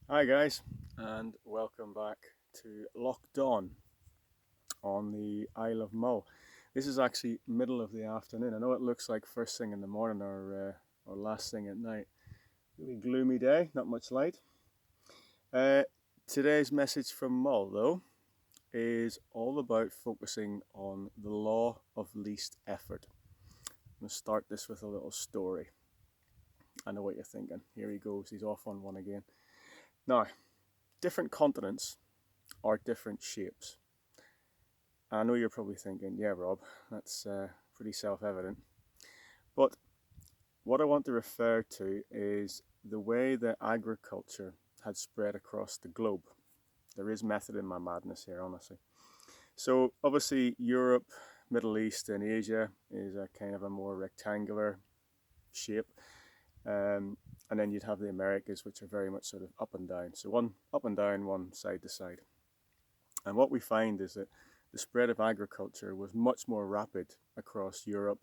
Hi guys, and welcome back to Locked on the Isle of Mull. This is actually middle of the afternoon. I know it looks like first thing in the morning or last thing at night. Really gloomy day, not much light. Uh, Today's message from Mull, though, is all about focusing on the law of least effort. I'm going to start this with a little story. I know what you're thinking. Here he goes, he's off on one again. Now, different continents are different shapes. I know you're probably thinking, yeah, Rob, that's pretty self evident. But what I want to refer to is the way that agriculture had spread across the globe. There is method in my madness here, honestly. So, obviously, Europe, Middle East, and Asia is a kind of a more rectangular shape. Um, and then you'd have the Americas, which are very much sort of up and down. So, one up and down, one side to side. And what we find is that the spread of agriculture was much more rapid across Europe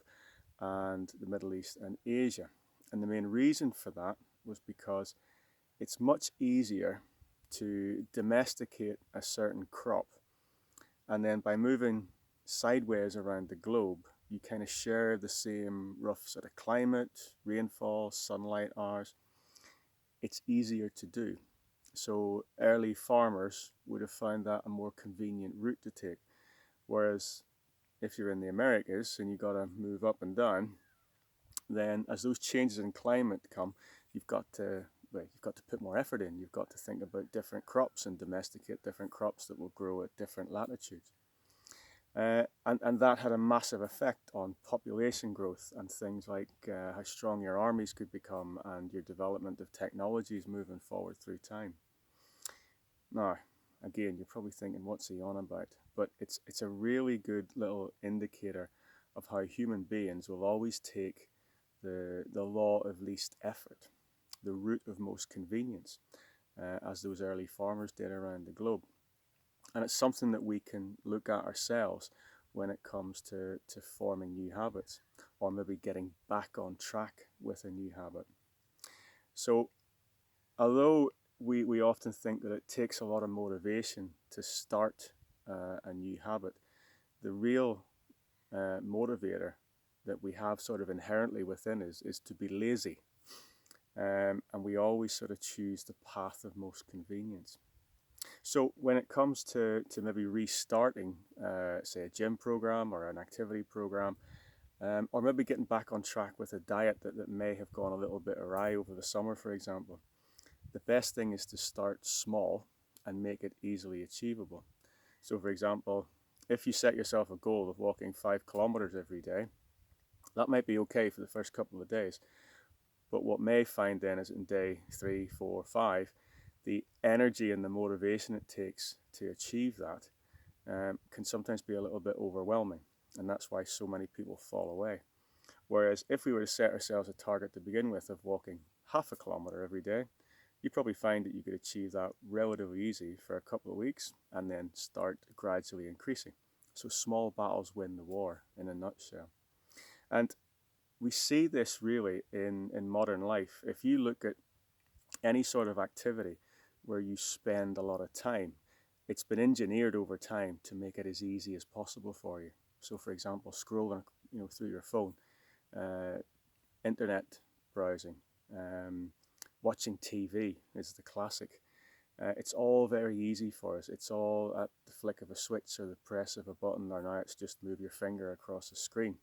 and the Middle East and Asia. And the main reason for that was because it's much easier to domesticate a certain crop. And then by moving sideways around the globe, you kind of share the same rough sort of climate, rainfall, sunlight hours. It's easier to do. So early farmers would have found that a more convenient route to take. Whereas if you're in the Americas and you got to move up and down, then as those changes in climate come, you've got to you've got to put more effort in. You've got to think about different crops and domesticate different crops that will grow at different latitudes. And that had a massive effect on population growth and things like how strong your armies could become and your development of technologies moving forward through time. Now, again, you're probably thinking, what's he on about? But it's a really good little indicator of how human beings will always take the law of least effort, the route of most convenience, as those early farmers did around the globe. And it's something that we can look at ourselves when it comes to forming new habits or maybe getting back on track with a new habit. So, although we often think that it takes a lot of motivation to start a new habit, the real motivator that we have sort of inherently within is to be lazy. And we always sort of choose the path of most convenience. So when it comes to maybe restarting, say, a gym program or an activity program, or maybe getting back on track with a diet that may have gone a little bit awry over the summer, for example, the best thing is to start small and make it easily achievable. So, for example, if you set yourself a goal of walking 5 kilometers every day, that might be okay for the first couple of days. But what may find then is in day 3, 4, 5, the energy and the motivation it takes to achieve that can sometimes be a little bit overwhelming. And that's why so many people fall away. Whereas if we were to set ourselves a target to begin with of walking half a kilometer every day, you probably find that you could achieve that relatively easy for a couple of weeks and then start gradually increasing. So small battles win the war in a nutshell. And we see this really in modern life. If you look at any sort of activity where you spend a lot of time, it's been engineered over time to make it as easy as possible for you. So, for example, scrolling, through your phone, uh, internet browsing, watching TV is the classic. It's all very easy for us. It's all at the flick of a switch or the press of a button, or now it's just move your finger across the screen.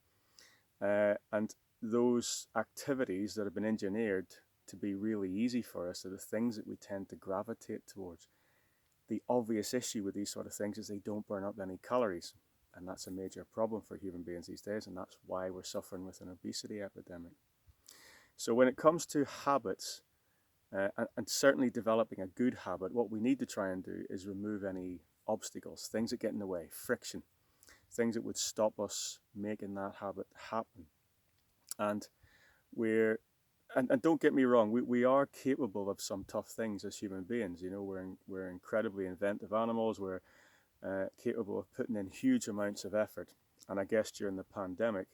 And those activities that have been engineered to be really easy for us are the things that we tend to gravitate towards. The obvious issue with these sort of things is they don't burn up any calories. And that's a major problem for human beings these days, and that's why we're suffering with an obesity epidemic. So, when it comes to habits, and certainly developing a good habit, what we need to try and do is remove any obstacles, things that get in the way, friction, things that would stop us making that habit happen. And we're and don't get me wrong, we are capable of some tough things as human beings. We're incredibly inventive animals. We're capable of putting in huge amounts of effort. And I guess during the pandemic,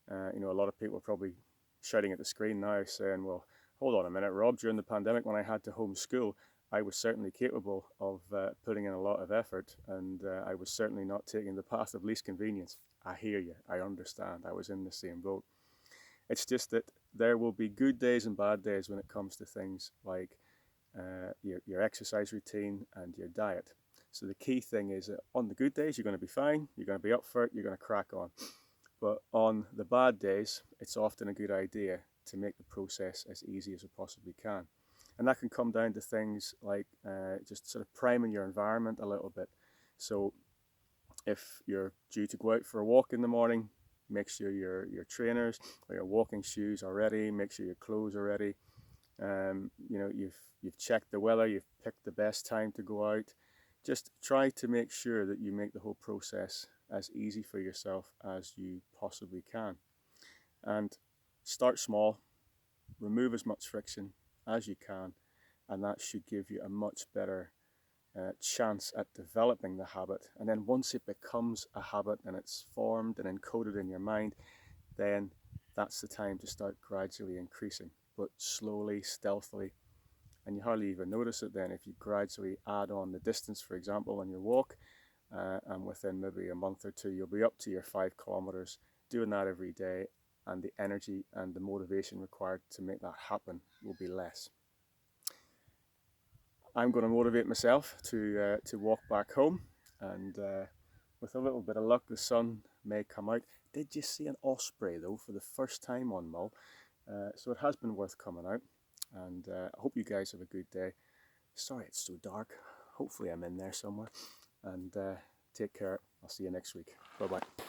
a lot of people are probably shouting at the screen now saying, well, hold on a minute, Rob, during the pandemic when I had to homeschool, I was certainly capable of putting in a lot of effort, and I was certainly not taking the path of least convenience. I hear you, I understand, I was in the same boat. It's just that there will be good days and bad days when it comes to things like your exercise routine and your diet. So the key thing is that on the good days, you're going to be fine, you're going to be up for it, you're going to crack on. But on the bad days, it's often a good idea to make the process as easy as we possibly can. And that can come down to things like just sort of priming your environment a little bit. So if you're due to go out for a walk in the morning, make sure your trainers or your walking shoes are ready, make sure your clothes are ready. You've checked the weather, you've picked the best time to go out. Just try to make sure that you make the whole process as easy for yourself as you possibly can. And start small, remove as much friction as you can, and that should give you a much better chance at developing the habit. And then once it becomes a habit and it's formed and encoded in your mind, then that's the time to start gradually increasing, but slowly, stealthily. And you hardly even notice it then if you gradually add on the distance, for example, on your walk, and within maybe a month or two, you'll be up to your 5 kilometers, doing that every day, and the energy and the motivation required to make that happen will be less. I'm going to motivate myself to walk back home, and with a little bit of luck, the sun may come out. Did you see an osprey though for the first time on Mull? So it has been worth coming out, and I hope you guys have a good day. Sorry it's so dark. Hopefully I'm in there somewhere, and take care. I'll see you next week. Bye bye.